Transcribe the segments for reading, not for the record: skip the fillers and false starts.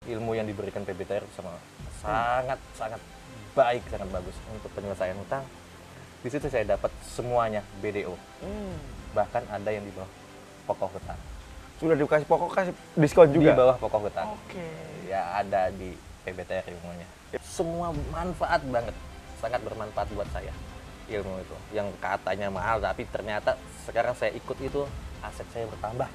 ilmu yang diberikan PBTR sama sangat baik, sangat bagus untuk penyelesaian utang. Di situ saya dapat semuanya BDO. Bahkan ada yang di bawah pokok hutang. Sudah dikasih pokok, kasih diskon juga? Di bawah pokok hutang. Oke. Ya ada di PBTR ilmunya. Semua manfaat banget, sangat bermanfaat buat saya ilmu itu. Yang katanya mahal tapi ternyata sekarang saya ikut itu aset saya bertambah.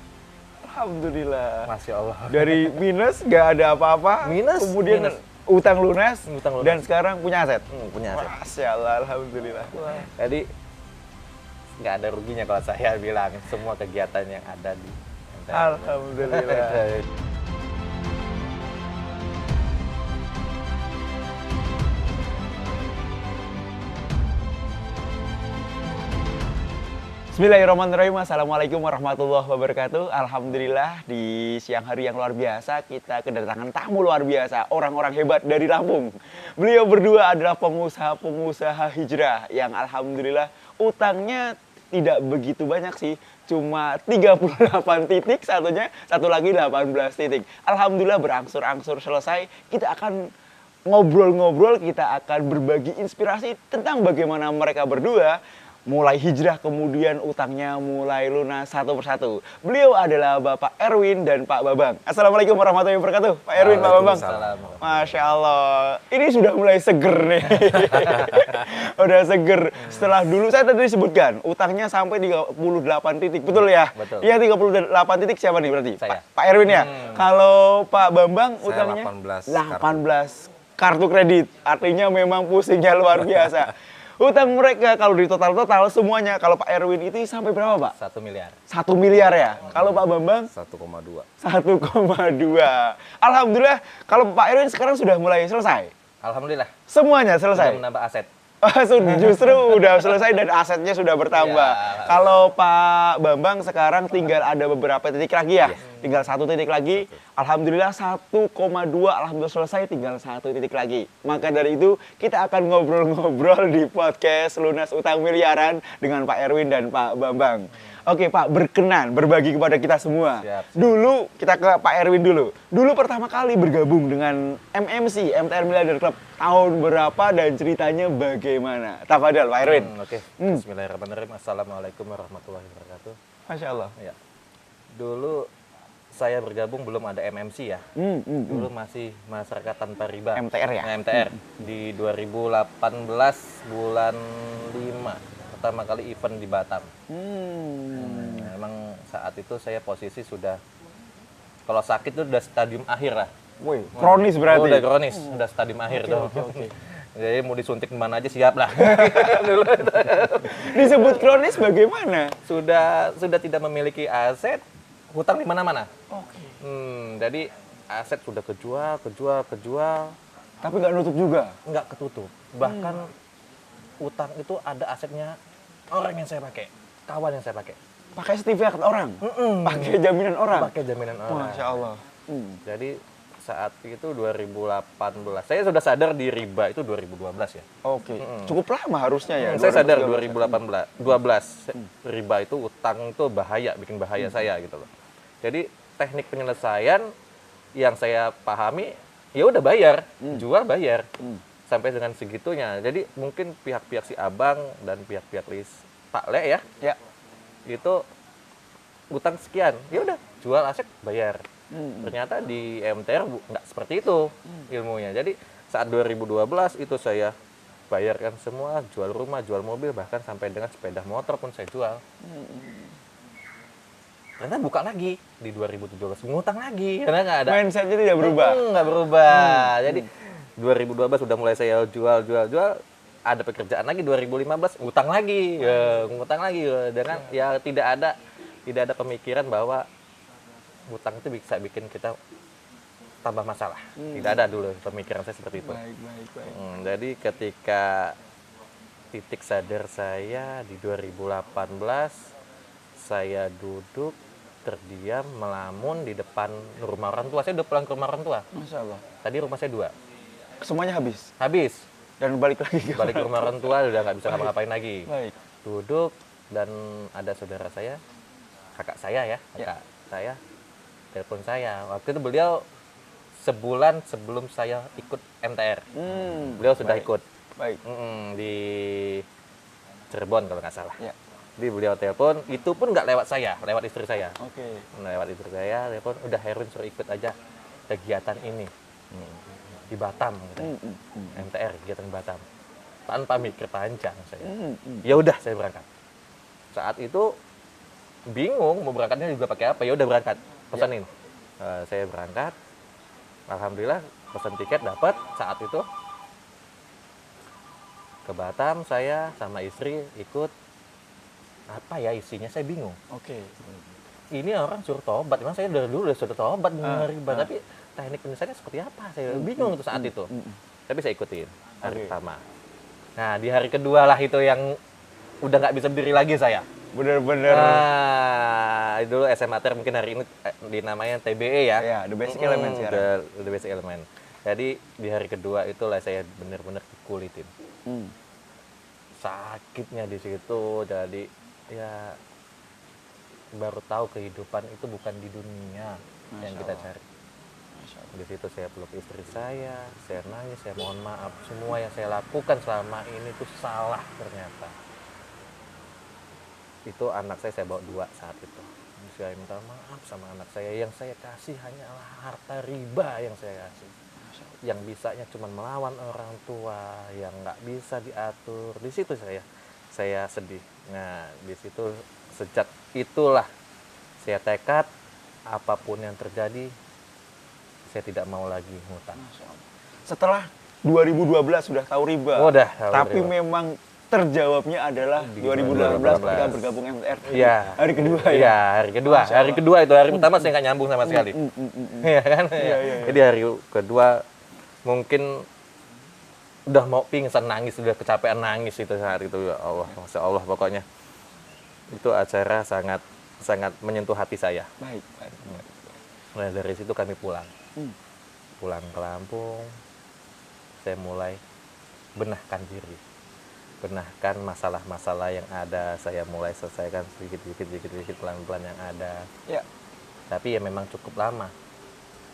Alhamdulillah. Masya Allah. Dari minus nggak ada apa-apa, kemudian utang lunas, dan sekarang punya aset. Punya aset. Masya Allah, alhamdulillah. Jadi nggak ada ruginya kalau saya bilang semua kegiatan yang ada di MTR. Alhamdulillah. Bismillahirrahmanirrahim. Assalamualaikum warahmatullahi wabarakatuh. Alhamdulillah di siang hari yang luar biasa kita kedatangan tamu luar biasa, orang-orang hebat dari Lampung. Beliau berdua adalah pengusaha-pengusaha hijrah yang alhamdulillah utangnya tidak begitu banyak sih, cuma 38 titik, satu lagi 18 titik. Alhamdulillah berangsur-angsur selesai. Kita akan ngobrol-ngobrol, kita akan berbagi inspirasi tentang bagaimana mereka berdua mulai hijrah, kemudian utangnya mulai lunas satu persatu. Beliau adalah Bapak Erwin dan Pak Bambang. Assalamualaikum warahmatullahi wabarakatuh. Pak Erwin, Pak Bambang. Masya Allah. Ini sudah mulai seger nih. Udah seger. Setelah dulu saya tadi sebutkan, utangnya sampai 38 titik. Betul ya? Betul. Iya, 38 titik siapa nih berarti? Saya. Pak Erwin ya? Kalau Pak Bambang saya utangnya? 18 kartu kredit. Artinya memang pusingnya luar biasa. Utang mereka kalau di total semuanya, kalau Pak Erwin itu sampai berapa, Pak? 1 miliar. 1 miliar ya? Kalau Pak Bambang? 1,2. 1,2. Alhamdulillah, kalau Pak Erwin sekarang sudah mulai selesai? Alhamdulillah. Semuanya selesai? Sudah menambah aset. Justru udah selesai dan asetnya sudah bertambah. Ya. Kalau Pak Bambang sekarang tinggal ada beberapa titik lagi ya? Yes. Tinggal 1 titik lagi. Alhamdulillah 1,2, alhamdulillah selesai, tinggal 1 titik lagi. Maka dari itu kita akan ngobrol-ngobrol di podcast Lunas Utang Miliaran dengan Pak Erwin dan Pak Bambang. Oke Pak, berkenan berbagi kepada kita semua. Siap. Dulu kita ke Pak Erwin dulu. Dulu pertama kali bergabung dengan MMC, MTR Miliarder Club, tahun berapa dan ceritanya bagaimana? Tafadhal Pak Erwin. Oke. Bismillahirrahmanirrahim. Assalamualaikum warahmatullahi wabarakatuh. Masya Allah. Ya. Dulu saya bergabung belum ada MMC ya. Dulu masih masyarakat tanpa riba. MTR ya? MTR di 2018 bulan 5 pertama kali event di Batam. Memang saat itu saya posisi sudah, kalau sakit itu udah stadium akhir lah. Wih, kronis berarti? Udah kronis, udah stadium akhir tuh. Oke. Jadi mau disuntik mana aja siap lah. Disebut kronis bagaimana? Sudah tidak memiliki aset, hutang di mana-mana. Oke. Jadi aset sudah kejual. Tapi nggak nutup juga? Nggak ketutup. Bahkan utang itu ada asetnya orang yang saya pakai, kawan yang saya pakai. Pakai sertifikat orang? Pakai jaminan orang? Pakai jaminan orang. Masya Allah. Jadi saat itu 2018, saya sudah sadar di riba itu 2012 ya. Oke, cukup lama harusnya ya? Saya sadar 2012 riba itu utang itu bahaya, bikin bahaya saya gitu loh. Jadi teknik penyelesaian yang saya pahami, ya udah bayar, jual bayar. Sampai dengan segitunya. Jadi mungkin pihak-pihak si Abang dan pihak-pihak Pak Le ya, itu utang sekian, ya udah jual aset bayar. Ternyata di MTR nggak seperti itu ilmunya. Jadi saat 2012 itu saya bayarkan semua, jual rumah, jual mobil, bahkan sampai dengan sepeda motor pun saya jual. Ternyata buka lagi di 2017, ngutang lagi karena nggak ada. Mindsetnya tidak berubah? Nggak berubah. Jadi 2012 sudah mulai saya jual, ada pekerjaan lagi 2015 ngutang lagi, dengan ya tidak ada pemikiran bahwa hutang itu bisa bikin kita tambah masalah. Tidak ada dulu pemikiran saya seperti itu. Baik. Jadi ketika titik sadar saya di 2018, saya duduk terdiam melamun di depan rumah orang tua. Saya udah pulang ke rumah orang tua. Masya Allah. Tadi rumah saya 2. Semuanya habis? Habis. Dan balik lagi ke rumah orang tua, udah nggak bisa ngapa-ngapain lagi. Baik. Duduk dan ada saudara saya, kakak saya ya, kakak saya, telepon saya. Waktu itu beliau sebulan sebelum saya ikut MTR. Beliau sudah baik. ikut Baik. di Cirebon kalau nggak salah. Ya. Jadi beliau telepon, itu pun nggak lewat saya, lewat istri saya. Oke. Lewat istri saya, telepon, udah Herwin suruh ikut aja kegiatan ini di Batam, gitu. MTR kegiatan Batam. Tanpa mikir panjang saya. Ya udah saya berangkat. Saat itu bingung mau berangkatnya juga pakai apa, ya udah berangkat, pesanin. Saya berangkat, alhamdulillah pesan tiket dapat saat itu. Ke Batam saya sama istri ikut, apa ya isinya saya bingung. Oke. Ini orang suruh tobat, memang saya dari dulu sudah tobat riba, tapi teknik penyelesaiannya seperti apa? Saya bingung tuh saat itu. Tapi saya ikutin hari pertama. Nah di hari kedua lah itu yang udah nggak bisa berdiri lagi saya. Bener-bener. Nah, dulu SMA Ter mungkin hari ini dinamanya TBE ya. Ya, the basic element sekarang. The basic element. Jadi di hari kedua itulah saya benar-benar dikulitin. Sakitnya di situ, jadi ya baru tahu kehidupan itu bukan di dunia yang kita cari. Di situ saya peluk istri saya nangis, saya mohon maaf semua yang saya lakukan selama ini itu salah ternyata. Itu anak saya bawa 2 saat itu. Saya minta maaf sama anak saya, yang saya kasih hanyalah harta riba yang saya kasih. Yang bisanya cuma melawan orang tua, yang nggak bisa diatur. Di situ saya sedih. Nah, di situ sejak itulah saya tekad apapun yang terjadi saya tidak mau lagi ngutang. Setelah 2012 sudah tahu riba. Udah tahu tapi riba. memang terjawabnya adalah Di 2018 ketika 2018. bergabung MTR. Iya. Hari kedua ya. Iya, hari kedua. Hari kedua itu, hari pertama saya nggak nyambung sama sekali. Iya kan? Iya. Jadi hari kedua mungkin udah mau pingsan, nangis, udah kecapean nangis itu saat itu. Ya Allah, Masya Allah pokoknya. Itu acara sangat menyentuh hati saya. Baik. Nah, dari situ kami pulang. Pulang ke Lampung, saya mulai benahkan diri. Benahkan masalah-masalah yang ada, saya mulai selesaikan sedikit pelan-pelan yang ada. Ya. Tapi ya memang cukup lama.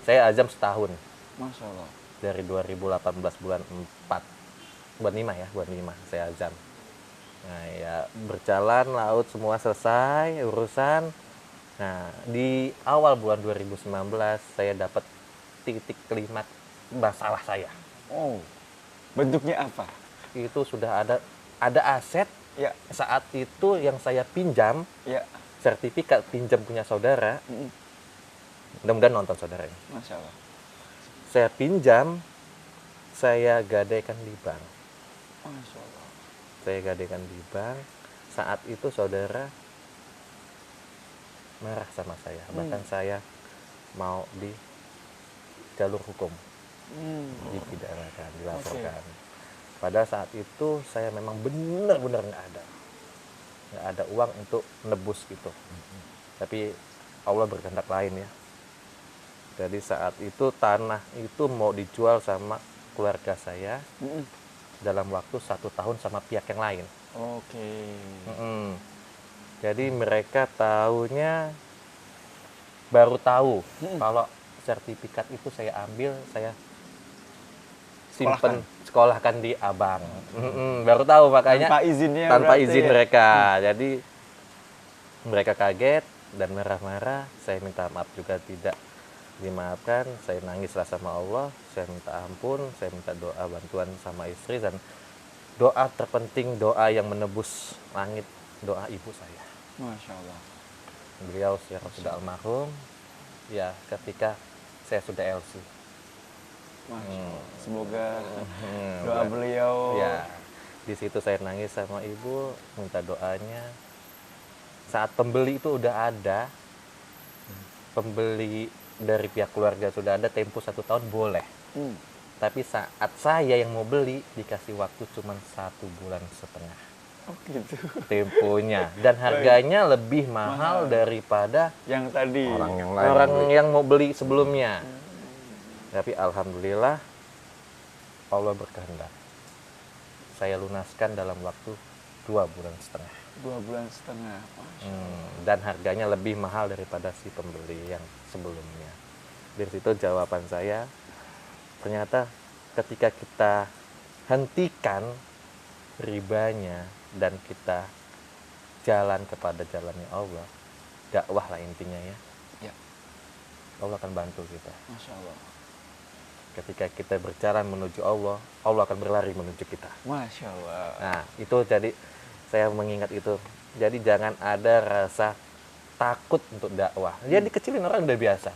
Saya azam setahun. Masya Allah. Dari 2018 bulan 4. Bulan 5 saya azam. Nah ya berjalan, laut semua selesai urusan. Nah di awal bulan 2019 saya dapat titik klimaks masalah saya. Oh, bentuknya apa? Itu sudah ada aset Ya. saat itu yang saya pinjam, Ya. sertifikat pinjam punya saudara. Mudah-mudahan nonton saudara ini. Masya Allah. Saya pinjam, saya gadaikan di bank. Masya Allah. Saya gadaikan di bank. Saat itu saudara marah sama saya, bahkan saya mau di jalur hukum, dipidanakan, dilaporkan. Pada saat itu saya memang benar-benar nggak ada uang untuk nebus gitu. Tapi Allah berkehendak lain ya. Jadi saat itu tanah itu mau dijual sama keluarga saya dalam waktu 1 tahun sama pihak yang lain. Oke. Jadi mereka baru tahu kalau sertifikat itu saya ambil, saya simpen, sekolahkan di abang. Baru tahu makanya Tanpa izinnya. tanpa berarti izin ya? mereka. Jadi mereka kaget dan marah-marah. Saya minta maaf juga tidak dimaafkan. Saya nangislah sama Allah. Saya minta ampun. Saya minta doa bantuan sama istri, dan doa terpenting, doa yang menebus langit, doa ibu saya. Masya Allah. Beliau sekarang sudah almarhum. Ya, ketika saya sudah LC. Masya Allah. Semoga doa beliau. Ya, di situ saya nangis sama ibu, minta doanya. Saat pembeli itu udah ada, pembeli dari pihak keluarga sudah ada, tempo 1 tahun boleh. Tapi saat saya yang mau beli, dikasih waktu cuma 1,5 bulan. Oh gitu. Temponya, dan harganya lebih mahal daripada Yang tadi. orang yang mau beli sebelumnya. Tapi alhamdulillah Allah berkehendak. Saya lunaskan dalam waktu 2,5 bulan. 2,5 bulan. Masya Allah. Dan harganya lebih mahal daripada si pembeli yang sebelumnya. Dari situ jawaban saya, ternyata ketika kita hentikan ribanya dan kita jalan kepada jalannya Allah, dakwah lah intinya ya, Ya. Allah akan bantu kita. Masya Allah. Ketika kita berjalan menuju Allah, Allah akan berlari menuju kita. Masya Allah. Nah, itu jadi saya mengingat itu. Jadi jangan ada rasa takut untuk dakwah. Dia dikecilin orang udah biasa,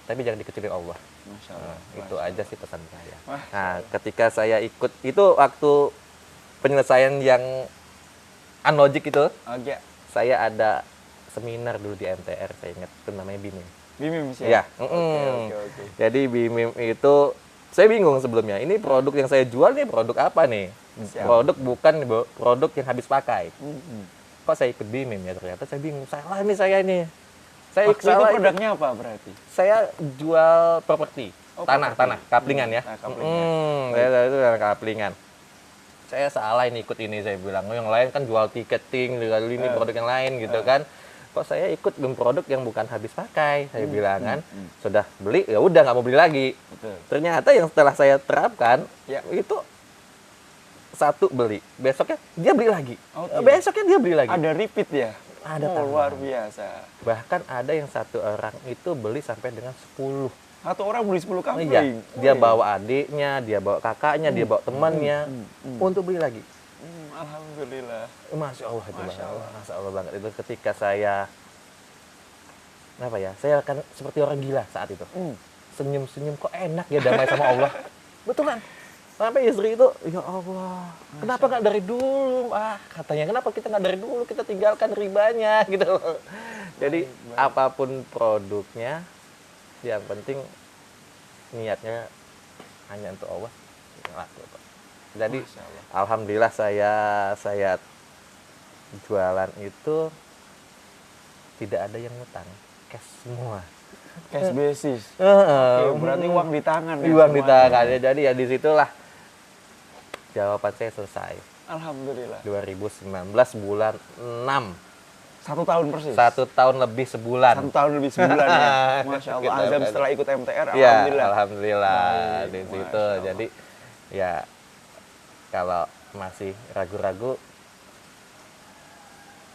tapi jangan dikecilin Allah. Masya Nah, Allah. itu aja sih pesan saya. Masya Nah, ketika saya ikut itu waktu penyelesaian yang unlogic itu, Oke. saya ada seminar dulu di MTR, saya ingat itu namanya BIMIM. Bimim sih. Iya. Oke. Jadi BIMIM itu saya bingung sebelumnya. Ini produk yang saya jual nih produk apa nih? Siap. Produk bukan produk yang habis pakai. Mm-mm. Kok saya ikut BIMIM ya? Ternyata saya bingung. Salah nih saya ini. Saya Waktu itu salah. produknya apa berarti? Saya jual properti. Oh, Tanah, properti. kaplingan ya. Nah, kaplingan. Saya itu tanah kaplingan. Saya salah ini ikut ini, saya bilang. Oh, yang lain kan jual tiketing, lalu ini produk yang lain gitu kan. Kok saya ikut produk yang bukan habis pakai, saya bilang kan. Sudah beli, ya udah nggak mau beli lagi. Betul. Ternyata yang setelah saya terapkan, Ya. itu satu beli, besoknya dia beli lagi. Oke. Besoknya dia beli lagi. Ada repeat ya? Ada Oh, tambahan. luar biasa. Bahkan ada yang satu orang itu beli sampai dengan 10. Satu orang beli 10 kapling. Iya, dia Wih. bawa adiknya, dia bawa kakaknya, dia bawa temannya untuk beli lagi. Alhamdulillah. Masya Allah itu Masya Bang. Allah. Masya Allah banget itu ketika saya apa ya? Saya akan seperti orang gila saat itu. Senyum-senyum kok enak ya damai sama Allah. Betulan. Sampai istri itu, ya Allah, kenapa nggak dari dulu? Katanya kenapa kita nggak dari dulu? Kita tinggalkan ribanya gitu. Jadi apapun produknya, yang penting niatnya hanya untuk Allah. Laku, Pak. Jadi Masya Allah. alhamdulillah saya jualan itu tidak ada yang ngutang, cash semua. Cash basis. Heeh, Oke, berarti uang di tangan ya uang di semuanya. tangan ya. Jadi ya disitulah jawaban saya selesai. Alhamdulillah. 2019 bulan 6. 1 tahun persis. 1 tahun lebih sebulan. 1 tahun lebih sebulan ya. Masya Allah. Kita Azam kan. setelah ikut MTR, Iya, alhamdulillah. alhamdulillah Baik, di Masya situ. Allah. Jadi ya kalau masih ragu-ragu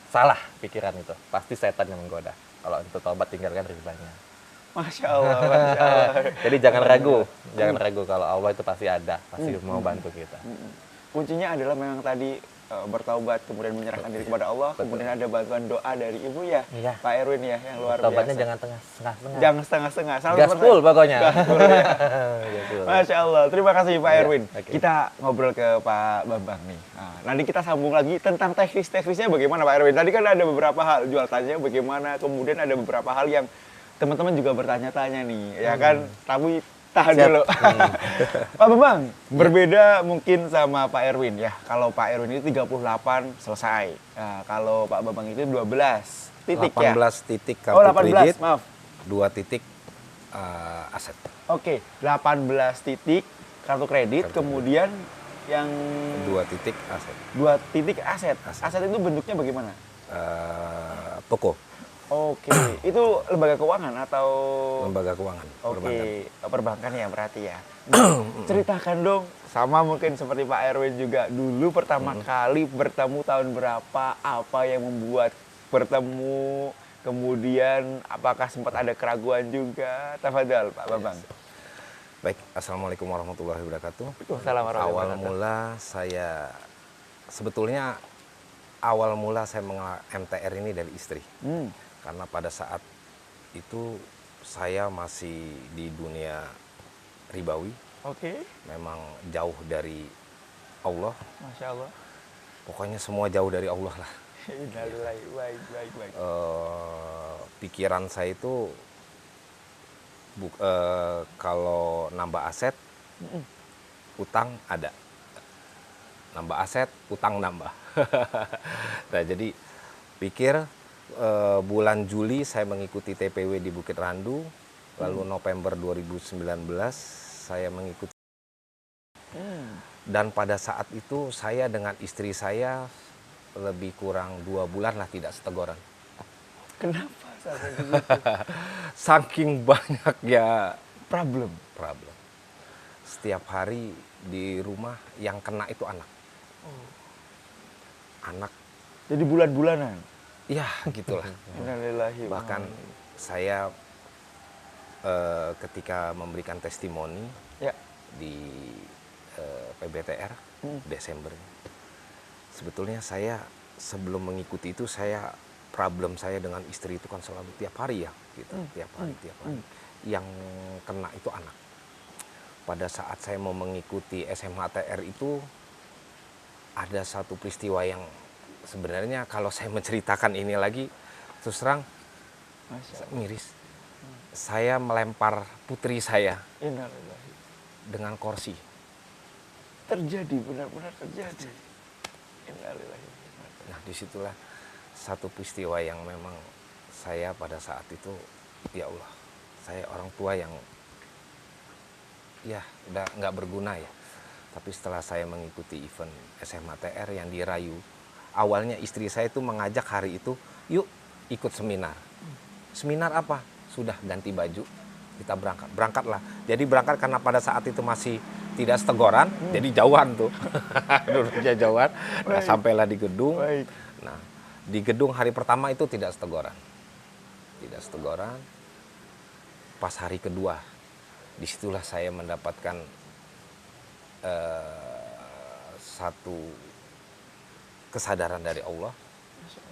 salah pikiran itu. Pasti setan yang menggoda. Kalau untuk tobat tinggalkan ribanya. Masya Allah, Masya Allah. Jadi jangan ragu, jangan ragu kalau Allah itu pasti ada, pasti mau bantu kita. Kuncinya adalah memang tadi bertaubat, kemudian menyerahkan diri kepada Allah, kemudian ada bantuan doa dari Ibu ya, Iya. Pak Erwin ya, yang luar Tobatnya biasa. jangan setengah-setengah. Jangan setengah-setengah, 100%. Gaspol pokoknya. Gaspol, ya. Gaspol. Masya Allah, terima kasih Pak Iya, Erwin. oke. Kita ngobrol ke Pak Bambang nih. Nah, nanti kita sambung lagi tentang teknis-teknisnya bagaimana Pak Erwin. Tadi kan ada beberapa hal, jual tanya bagaimana, kemudian ada beberapa hal yang teman-teman juga bertanya-tanya nih, ya kan? Tapi tahan Siap. dulu. Pak Bambang, berbeda mungkin sama Pak Erwin ya. Kalau Pak Erwin itu 38 selesai. Nah, kalau Pak Bambang itu 12 titik 18 ya. titik Oh, kartu 18, kredit, maaf. 2 titik aset. Oke, 18 titik kartu kredit, Kartu kemudian yang 2 titik aset. 2 titik aset. Aset. Aset itu bentuknya bagaimana? Toko, Oke, itu lembaga keuangan atau lembaga keuangan, perbankan. Oke, perbankan ya berarti ya. Nah, ceritakan dong, sama mungkin seperti Pak Erwin juga dulu pertama kali bertemu tahun berapa, apa yang membuat bertemu, kemudian apakah sempat ada keraguan juga? Tafadhal Pak Bambang. Baik, Assalamualaikum warahmatullahi wabarakatuh. Waalaikumsalam warahmatullahi Awal mula saya, sebetulnya awal mula saya mengenal MTR ini dari istri. Karena pada saat itu saya masih di dunia ribawi, Oke, memang jauh dari Allah. Masya Allah. Pokoknya semua jauh dari Allah lah. Innalillahi, baik. Pikiran saya itu kalau nambah aset, utang ada. Nambah aset, utang nambah. Nah, jadi pikir bulan Juli saya mengikuti TPW di Bukit Randu, lalu November 2019 saya mengikuti. Dan pada saat itu saya dengan istri saya lebih kurang 2 bulan lah tidak seteguran. Kenapa sampai begitu? Saking banyaknya Problem. problem. Setiap hari di rumah yang kena itu anak. Anak, Jadi bulan-bulanan. ya gitulah. Innalillahi wa Bahkan saya ketika memberikan testimoni ya. di PBTR Desember, sebetulnya saya sebelum mengikuti itu problem saya dengan istri itu kan selalu tiap hari ya, gitu, tiap hari. Yang kena itu anak. Pada saat saya mau mengikuti SMHTR itu ada satu peristiwa yang sebenarnya kalau saya menceritakan ini lagi terus terang miris. Saya melempar putri saya Innalillahi. dengan kursi. Terjadi, benar-benar terjadi. Innalillahi. Nah, disitulah satu peristiwa yang memang saya pada saat itu, ya Allah, saya orang tua yang ya udah nggak berguna ya. Tapi setelah saya mengikuti event SMHTR yang dirayu, awalnya istri saya itu mengajak hari itu, yuk ikut seminar. Seminar apa? Sudah ganti baju, kita berangkat. Berangkatlah. Jadi berangkat karena pada saat itu masih tidak setegoran, jadi jauhan tuh. Duduknya jauhan. Nah, sampailah di gedung. Baik. Nah, di gedung hari pertama itu tidak setegoran. Tidak setegoran. Pas hari kedua, disitulah saya mendapatkan satu kesadaran dari Allah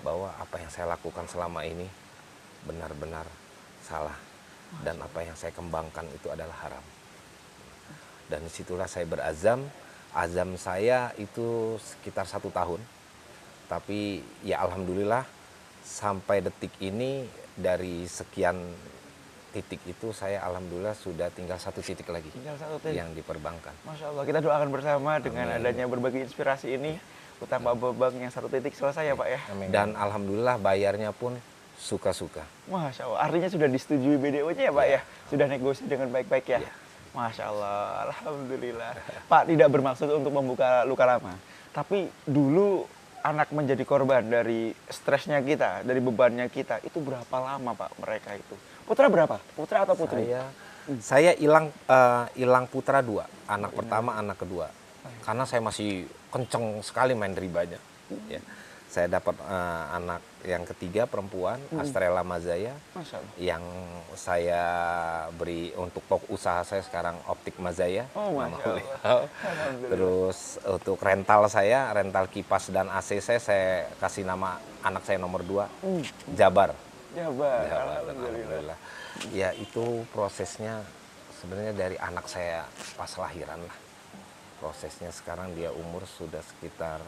bahwa apa yang saya lakukan selama ini benar-benar salah dan apa yang saya kembangkan itu adalah haram. Dan disitulah saya berazam. Azam saya itu sekitar 1 tahun. Tapi ya alhamdulillah sampai detik ini dari sekian titik itu saya alhamdulillah sudah tinggal 1 titik lagi. Tinggal 1 titik. Yang diperbankan. Masya Allah, kita doakan bersama dengan adanya berbagi inspirasi ini. Utang Pak Babang yang 1 titik selesai ya Pak ya. Amin. Dan alhamdulillah bayarnya pun suka-suka. Masya Allah, artinya sudah disetujui BDO-nya ya Pak ya? Sudah negosiasi dengan baik-baik ya? Ya. Masya Allah, alhamdulillah. Pak tidak bermaksud untuk membuka luka lama. Tapi dulu anak menjadi korban dari stresnya kita, dari bebannya kita, itu berapa lama Pak mereka itu? Putra berapa? Putra atau putri? Saya hilang putra 2, anak pertama, anak kedua. Karena saya masih kenceng sekali main ribanya. Ya. Saya dapat anak yang ketiga perempuan, Astrella Mazaya, Masya Allah. yang saya beri untuk toko usaha saya sekarang Optik Mazaya. Oh, nama Masya Allah. beliau. Terus untuk rental saya, rental kipas dan AC saya kasih nama anak saya nomor 2, Jabar. Jabar, Jabar, alhamdulillah. Ya itu prosesnya sebenarnya dari anak saya pas lahiran lah. Prosesnya sekarang dia umur sudah sekitar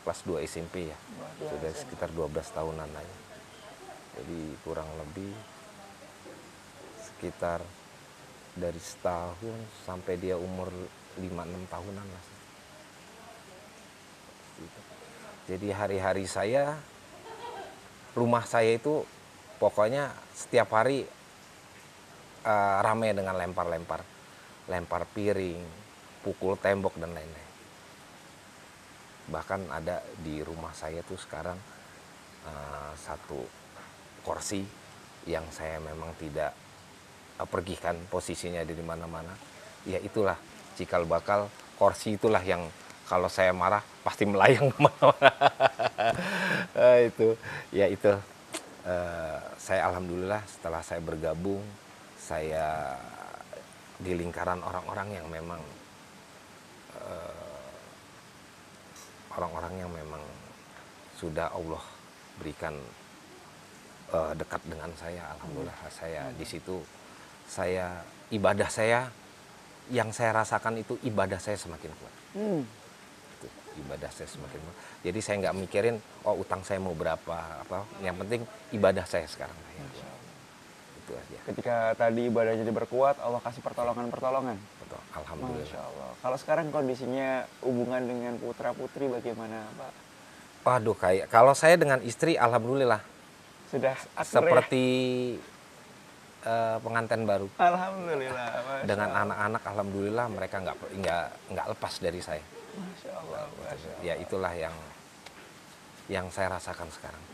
kelas 2 SMP ya. Sudah sekitar 12 tahunan aja. Jadi kurang lebih sekitar dari setahun sampai dia umur 5-6 tahunan lah. Jadi hari-hari saya, rumah saya itu pokoknya setiap hari ramai dengan lempar-lempar. Lempar piring, pukul tembok dan lain-lain. Bahkan ada di rumah saya tuh sekarang satu kursi yang saya memang tidak pergikan posisinya di mana-mana. Ya itulah cikal bakal kursi itulah yang kalau saya marah pasti melayang kemana-mana. Itu saya alhamdulillah setelah saya bergabung, saya di lingkaran orang-orang yang memang orang-orang yang memang sudah Allah berikan dekat dengan saya, alhamdulillah saya di situ ibadah saya yang saya rasakan itu ibadah saya semakin kuat. Itu, ibadah saya semakin kuat. Jadi saya nggak mikirin utang saya mau berapa apa, yang penting ibadah saya sekarang yang kuat. Itu aja. Ketika tadi ibadahnya diperkuat, Allah kasih pertolongan-pertolongan. Betul, alhamdulillah. Masya Allah. Kalau sekarang kondisinya hubungan dengan putra putri bagaimana Pak? Waduh, kalau saya dengan istri alhamdulillah Sudah akur seperti pengantin baru. Alhamdulillah. Masya Dengan Allah. anak-anak alhamdulillah mereka nggak lepas dari saya. Masya Allah. Masya Allah. Ya itulah yang saya rasakan sekarang.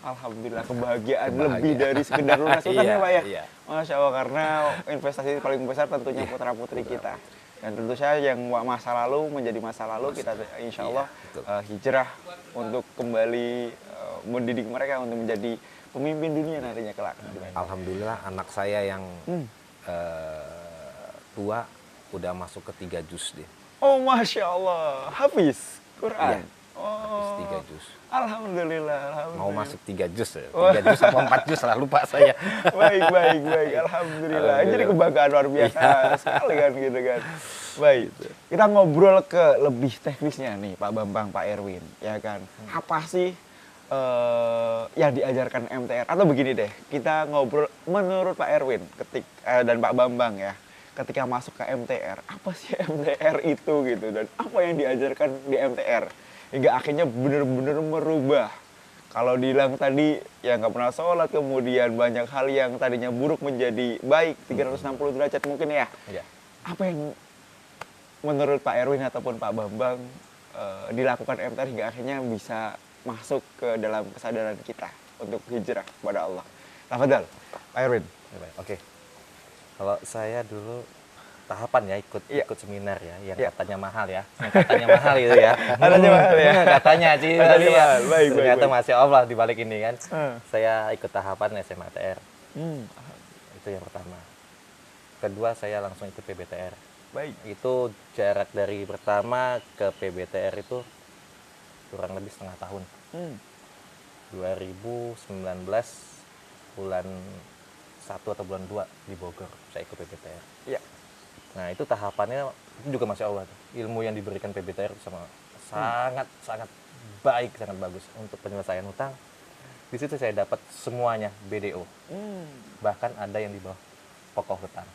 Alhamdulillah kebahagiaan Kebahagiaan. lebih dari sekedar lunas utang ya Iya, Pak ya. iya. Masya Allah, karena investasi paling besar tentunya putra-putri kita. Dan tentu saja yang masa lalu menjadi masa lalu, kita insya Allah betul. hijrah untuk kembali mendidik mereka untuk menjadi pemimpin dunia nantinya kelak. Alhamdulillah anak saya yang tua udah masuk ke 3 juz deh. Oh Masya Allah, Hafiz Quran. Iya. Habis 3 juz. Alhamdulillah, alhamdulillah. Mau masuk 3 juz ya. Wah. 3 juz apa 4 juz lah lupa saya. Baik, baik, baik. Alhamdulillah. Jadi kebanggaan luar biasa sekali kan gitu kan. Baik. Kita ngobrol ke lebih teknisnya nih Pak Bambang, Pak Erwin, ya kan. Apa sih yang diajarkan MTR? Atau begini deh, kita ngobrol menurut Pak Erwin dan Pak Bambang ya. Ketika masuk ke MTR, apa sih MTR itu gitu dan apa yang diajarkan di MTR hingga akhirnya benar-benar merubah. Kalau dibilang tadi ya nggak pernah sholat, kemudian banyak hal yang tadinya buruk menjadi baik 360 derajat mungkin ya. Iya. Apa yang menurut Pak Erwin ataupun Pak Bambang dilakukan MTR hingga akhirnya bisa masuk ke dalam kesadaran kita untuk hijrah kepada Allah? Tafadhal, Pak Erwin. Oke. Kalau saya dulu tahapan ya ikut seminar ya yang Iya. katanya mahal ya. Yang katanya mahal itu ya. Katanya mahal ya. Katanya sih Katanya tapi ya. mahal. Baik, baik, Ternyata baik. Masya Allah di balik ini kan. Hmm. Saya ikut tahapan SMATR. Hmm, Itu yang pertama. Kedua saya langsung ikut PBTR. baik. Itu jarak dari pertama ke PBTR itu kurang lebih setengah tahun. Hmm. 2019 bulan 1 atau bulan 2 di Bogor saya ikut PBTR. Iya. Nah itu tahapannya itu juga Masya Allah tuh. Ilmu yang diberikan PBTR sama sangat baik, sangat bagus untuk penyelesaian hutang. Di situ saya dapat semuanya BDO, Hmm. bahkan ada yang di bawah pokok hutang.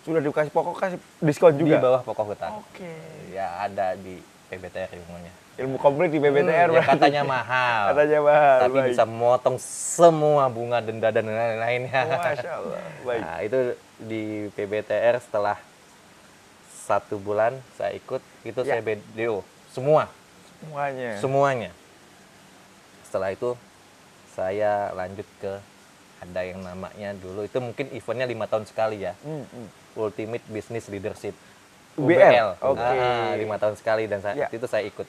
Sudah dikasih pokok, kasih diskon Di juga. bawah pokok hutang. Oke. Ya ada di PBTR ilmunya. Ilmu komplit di PBTR Ya, berarti. katanya mahal. Katanya mahal. Tapi baik. bisa memotong semua bunga denda dan lain-lainnya. Masya Allah. Baik. Nah, itu di PBTR setelah 1 bulan saya ikut, itu Ya. saya BDO. Semua, Semuanya. semuanya. Setelah itu saya lanjut ke ada yang namanya dulu, itu mungkin eventnya 5 tahun sekali ya. Hmm, hmm. Ultimate Business Leadership. UBL. Oke. 5 tahun sekali dan Ya. itu saya ikut.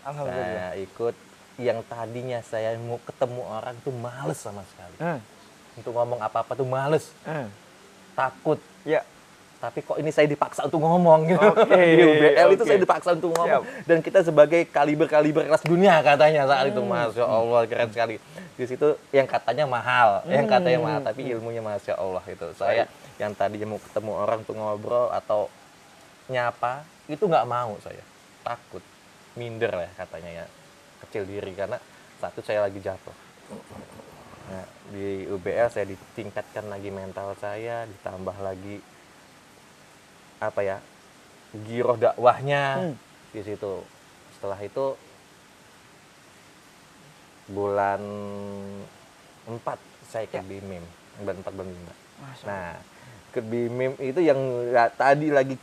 Alhamdulillah. Saya ikut yang tadinya saya mau ketemu orang tuh males sama sekali. Untuk ngomong apa-apa tuh males, takut. Ya. Tapi kok ini saya dipaksa untuk ngomong gitu. Oke, Di UBL itu oke. saya dipaksa untuk ngomong. Siap. Dan kita sebagai kaliber-kaliber kelas dunia katanya saat itu. Hmm. Masya Allah, keren sekali. Di situ yang katanya mahal. Yang katanya mahal, tapi ilmunya Masya Allah itu. Saya yang tadinya mau ketemu orang untuk ngobrol atau nyapa, itu nggak mau saya. Takut. Minder lah katanya ya. Kecil diri, karena satu saya lagi jatuh. Nah, di UBL saya ditingkatkan lagi mental saya, ditambah lagi apa ya, giroh dakwahnya di situ. Setelah itu bulan 4 saya ke BIMIM, bulan 4 bulan 5. Nah, ke BIMIM itu yang tadi lagi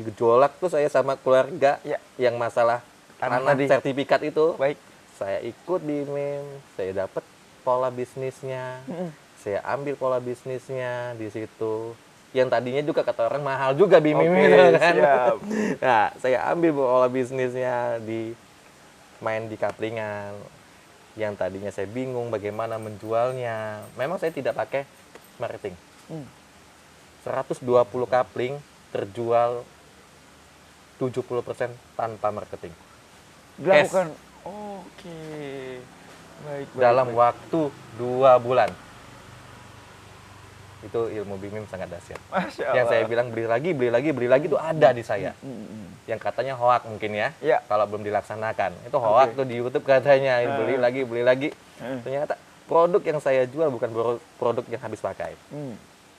gejolak tuh saya sama keluarga Ya. yang masalah Tanah tanah tadi. sertifikat itu. Baik. Saya ikut BIMIM, saya dapat pola bisnisnya. Saya ambil pola bisnisnya di situ. Yang tadinya juga kata orang mahal juga BIMIM Oke, itu kan. siap. Nah, saya ambil pola bisnisnya main di kaplingan. Yang tadinya saya bingung bagaimana menjualnya. Memang saya tidak pakai marketing. 120 kapling terjual 70% tanpa marketing. Dilakukan. Oke. Baik, baik. Dalam baik. waktu 2 bulan. Itu ilmu BIMIM sangat dahsyat. Masya Allah. Yang saya bilang beli lagi itu ada di saya. Yang katanya hoak mungkin ya, Ya. kalau belum dilaksanakan. Itu hoak Oke. tuh di YouTube katanya, beli lagi. Ternyata produk yang saya jual bukan produk yang habis pakai.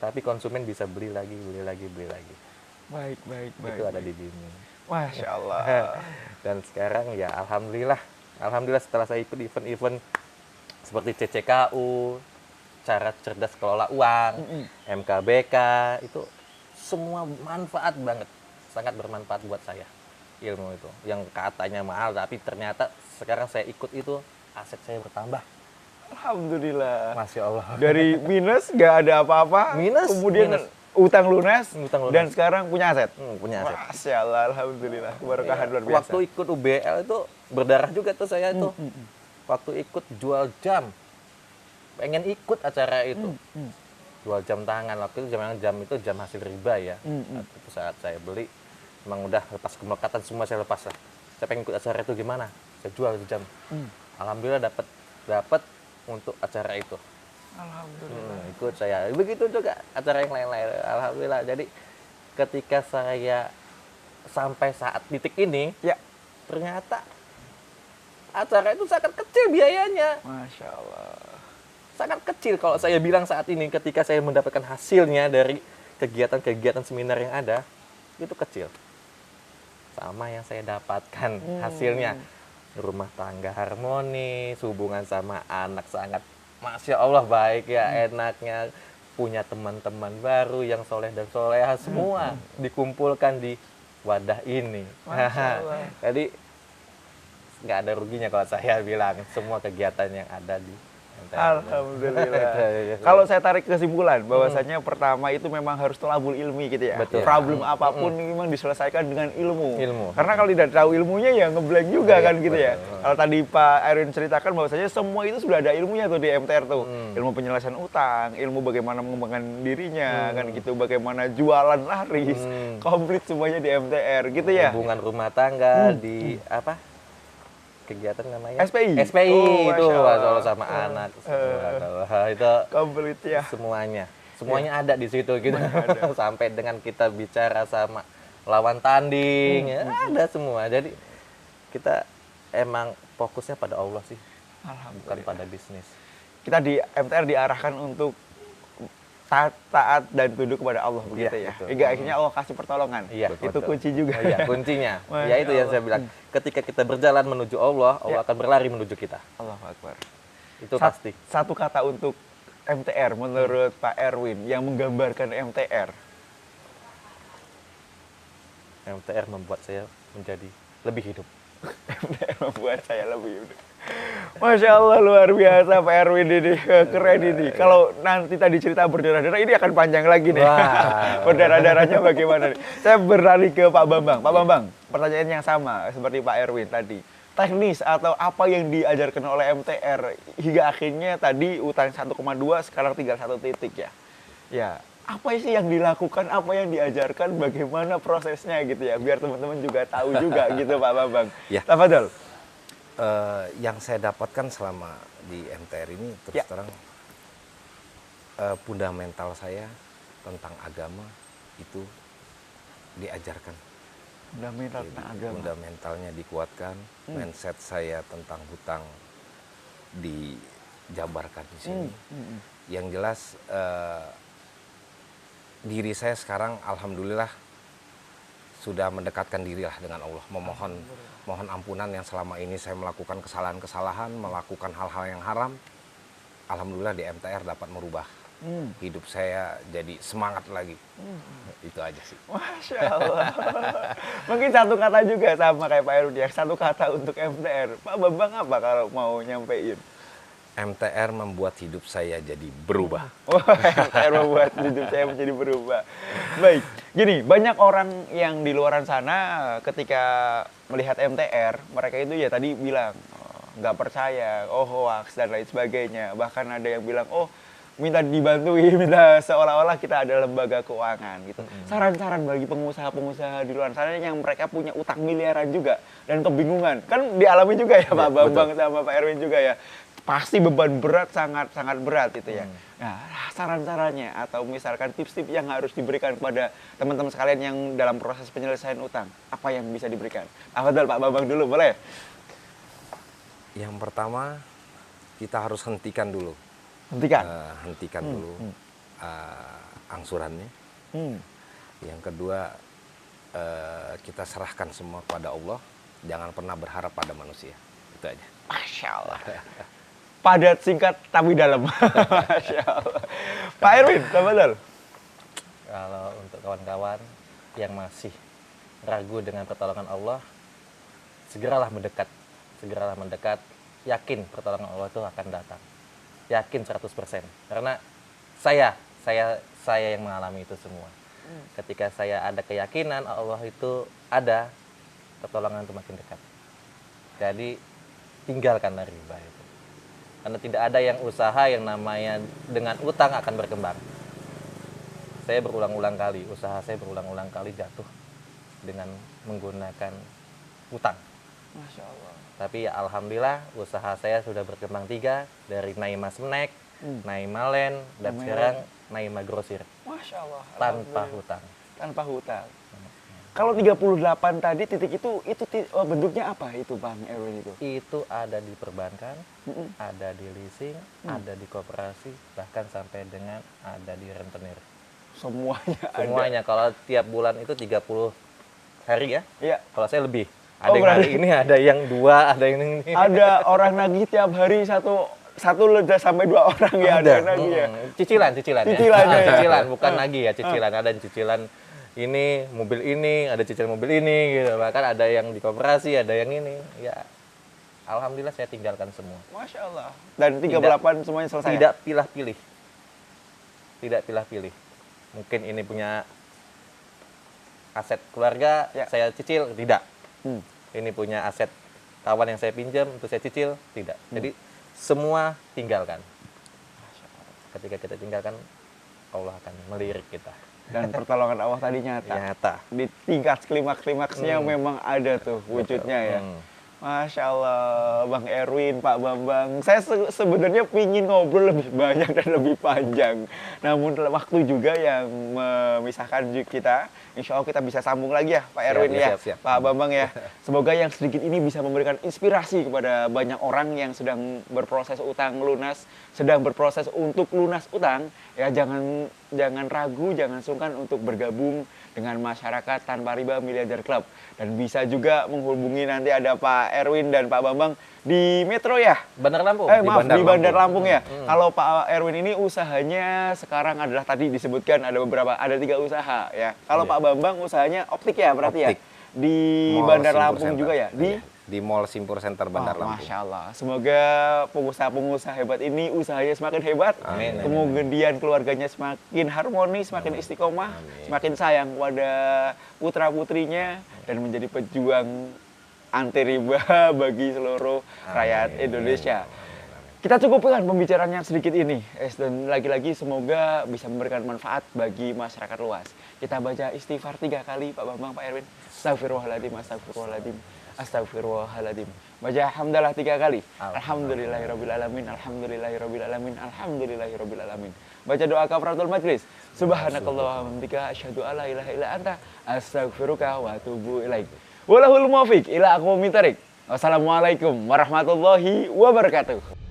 Tapi konsumen bisa beli lagi. Baik, baik, baik. Itu ada di BIMIM. Masya Allah. Dan sekarang ya alhamdulillah setelah saya ikut event-event seperti CCKU, cara cerdas kelola uang, MKBK, itu semua manfaat banget, sangat bermanfaat buat saya ilmu itu. Yang katanya mahal tapi ternyata sekarang saya ikut itu aset saya bertambah. Alhamdulillah. Masya Allah. Dari minus nggak ada apa-apa, Minus, kemudian minus. utang lunas, Utang lunas. dan sekarang punya aset. Punya aset. Masya Allah, alhamdulillah. Keberkahan luar biasa. Iya. Waktu ikut UBL itu berdarah juga tuh saya tuh. Waktu ikut jual jam, pengen ikut acara itu. Jual jam tangan, waktu itu jam itu jam hasil riba ya. Itu saat saya beli, emang udah lepas kemelekatan semua saya lepas lah. Saya pengen ikut acara itu gimana? Saya jual itu jam. Alhamdulillah dapat untuk acara itu. Alhamdulillah. Ikut saya. Begitu juga acara yang lain-lain. Alhamdulillah. Jadi ketika saya sampai saat titik ini, Ya, ternyata acara itu sangat kecil biayanya. Masya Allah. Sangat kecil kalau saya bilang saat ini ketika saya mendapatkan hasilnya dari kegiatan-kegiatan seminar yang ada, itu kecil. Sama yang saya dapatkan hasilnya. Rumah tangga harmonis, hubungan sama anak sangat Masya Allah baik ya, enaknya. Punya teman-teman baru yang soleh dan soleha, semua dikumpulkan di wadah ini. Masya Allah. Jadi nggak ada ruginya kalau saya bilang semua kegiatan yang ada di MTR. Alhamdulillah. Kalau saya tarik kesimpulan, bahwasanya pertama itu memang harus tolabul ilmi gitu ya. Betul. Problem apapun memang diselesaikan dengan ilmu. Ilmu. Karena kalau tidak tahu ilmunya ya ngeblank juga Iya, kan gitu ya. betul. Kalau tadi Pak Erwin ceritakan bahwasanya semua itu sudah ada ilmunya tuh di MTR tuh. Ilmu penyelesaian utang, ilmu bagaimana mengembangkan dirinya kan gitu, bagaimana jualan laris, komplit semuanya di MTR gitu ya. Hubungan rumah tangga di apa? Kegiatan namanya SPI. SPI Oh, itu Masya Allah. Masya sama anak. Subhanallah, itu Komplit ya. semuanya ada di situ gitu. Sampai dengan kita bicara sama lawan tanding ya, ada semua. Jadi kita emang fokusnya pada Allah sih, bukan pada bisnis. Kita di MTR diarahkan untuk taat dan tunduk kepada Allah begitu Iya, ya. betul. Hingga akhirnya Allah kasih pertolongan. Iya, Itu betul. kunci juga. Iya, kuncinya. Masya Ya itu yang saya Allah. bilang. Ketika kita berjalan menuju Allah, Allah Ya. akan berlari menuju kita. Allahu Akbar. Itu pasti. Satu kata untuk MTR menurut Pak Erwin yang menggambarkan MTR. MTR membuat saya menjadi lebih hidup. MTR membuat saya lebih udah. Masya Allah luar biasa Pak Erwin ini, keren ini. Kalau nanti tadi cerita berdarah-darah ini akan panjang lagi nih. Wah. Berdarah-darahnya bagaimana nih? Saya beralih ke Pak Bambang. Pak Bambang, pertanyaan yang sama seperti Pak Erwin tadi. Teknis atau apa yang diajarkan oleh MTR hingga akhirnya tadi utang 1,2 sekarang tinggal 1 titik ya. Ya, apa sih yang dilakukan, apa yang diajarkan, bagaimana prosesnya gitu ya, biar teman-teman juga tahu juga gitu Pak Bambang. Ya. Tafadhol. Yang saya dapatkan selama di MTR ini terus Ya. terang fundamental saya tentang agama itu diajarkan. Fundamental Jadi, tentang agama. fundamentalnya dikuatkan, mindset saya tentang hutang dijabarkan di sini. Yang jelas diri saya sekarang alhamdulillah sudah mendekatkan dirilah dengan Allah, mohon ampunan yang selama ini saya melakukan kesalahan-kesalahan, melakukan hal-hal yang haram. Alhamdulillah di MTR dapat merubah hidup saya jadi semangat lagi. Itu aja sih. Masya Allah. Mungkin satu kata juga sama kayak Pak Erwin ya, satu kata untuk MTR. Pak Bambang apa kalau mau nyampein? MTR membuat hidup saya jadi berubah. Wah, MTR membuat hidup saya menjadi berubah. Baik, gini, banyak orang yang di luaran sana ketika melihat MTR, mereka itu ya tadi bilang, oh, nggak percaya, oh hoax, dan lain sebagainya. Bahkan ada yang bilang, oh minta dibantuin, minta seolah-olah kita ada lembaga keuangan gitu. Saran-saran bagi pengusaha-pengusaha di luar sana yang mereka punya utang miliaran juga dan kebingungan. Kan dialami juga ya Pak Bambang sama Pak Erwin juga ya. Pasti beban berat, sangat berat itu ya. Nah, saran-sarannya atau misalkan tips-tips yang harus diberikan kepada teman-teman sekalian yang dalam proses penyelesaian utang, apa yang bisa diberikan? Afdal Pak Bambang dulu, boleh? Yang pertama, kita harus hentikan dulu. Hentikan. Hentikan dulu angsurannya. Yang kedua, kita serahkan semua kepada Allah. Jangan pernah berharap pada manusia. Itu aja. Masya Allah. Padat, singkat, tapi dalam. Masya Allah. Pak Erwin, tafadhol. Kalau untuk kawan-kawan yang masih ragu dengan pertolongan Allah, segeralah mendekat. Segeralah mendekat, yakin pertolongan Allah itu akan datang. yakin 100%. Karena saya yang mengalami itu semua. Ketika saya ada keyakinan Allah itu ada, pertolongan itu makin dekat. Jadi tinggalkanlah riba itu. Karena tidak ada yang usaha yang namanya dengan utang akan berkembang. Saya berulang-ulang kali, usaha saya berulang-ulang kali jatuh dengan menggunakan utang. Masya Allah. Tapi ya alhamdulillah usaha saya sudah berkembang 3 dari Naima Snack, Naima Land, dan Naima sekarang Naima Grosir Masya Allah. tanpa Alhamdulillah. hutang. Tanpa hutang. Kalau 38 tadi titik itu bentuknya apa itu Bang Erwin itu? Itu ada di perbankan, ada di leasing, ada di koperasi, bahkan sampai dengan ada di rentenir. Semuanya ada. Semuanya kalau tiap bulan itu 30 hari ya. Iya. Kalau saya lebih. Ada Oh, yang hari berarti- ini, ada yang 2, ada yang ini. Ada orang nagih tiap hari satu ledah sampai 2 orang ya ada yang nagih ya. Cicilan ya. Cicilan, ya. Cicilan, bukan nagih ya, cicilan. Ada yang cicilan ini, mobil ini, ada cicilan mobil ini gitu. Bahkan ada yang di koperasi, ada yang ini. Ya. Alhamdulillah saya tinggalkan semua. Masya Allah. Dan 38 semuanya selesai. Tidak pilih-pilih. Tidak pilih-pilih. Mungkin ini punya aset keluarga, Ya. saya cicil, tidak. Hmm. Ini punya aset kawan yang saya pinjam, untuk saya cicil, tidak. Jadi semua tinggalkan. Ketika kita tinggalkan, Allah akan melirik kita. Dan pertolongan Allah tadi nyata. Nyata. Di tingkat klimaks-klimaksnya memang ada tuh wujudnya ya. Masya Allah, Bang Erwin, Pak Bambang. Saya sebenarnya pingin ngobrol lebih banyak dan lebih panjang. Namun waktu juga yang memisahkan kita. Insya Allah kita bisa sambung lagi ya Pak Erwin ya, siap. Pak Bambang ya. Semoga yang sedikit ini bisa memberikan inspirasi kepada banyak orang yang sedang berproses utang lunas, sedang berproses untuk lunas utang. Ya jangan ragu, jangan sungkan untuk bergabung dengan masyarakat tanpa riba Miliarder Club. Dan bisa juga menghubungi nanti ada Pak Erwin dan Pak Bambang di Metro ya. Bandar Lampung. Di Bandar Lampung ya. Kalau Pak Erwin ini usahanya sekarang adalah tadi disebutkan ada 3 usaha ya. Kalau Iya. Pak Bambang usahanya optik ya berarti Optik. ya. Di Mall Bandar Simpur Lampung Center. juga ya. Di Mall Simpur Center Bandar Oh, Lampung. Masya Allah. Semoga pengusaha-pengusaha hebat ini usahanya semakin hebat. Amin. Kemudian keluarganya semakin harmonis, semakin istiqomah, semakin sayang kepada putra-putrinya dan menjadi pejuang anti riba bagi seluruh rakyat Indonesia. Kita cukupkan pembicaraan yang sedikit ini. Dan lagi-lagi semoga bisa memberikan manfaat bagi masyarakat luas. Kita baca istighfar 3 kali Pak Bambang, Pak Erwin. Astagfirullahaladzim, astagfirullahaladzim, astagfirullahaladzim. Baca hamdalah 3 kali. Alhamdulillahirrabbilalamin, alhamdulillahirrabbilalamin, alhamdulillahirrabbilalamin. Baca doa kafaratul majlis. Subhanakallah wa bihamdika asyhadu alla ilaha illa anta astaghfiruka wa atubu ilaik. Walahul muwaffiq ila aqwamit thoriq. Wassalamualaikum warahmatullahi wabarakatuh.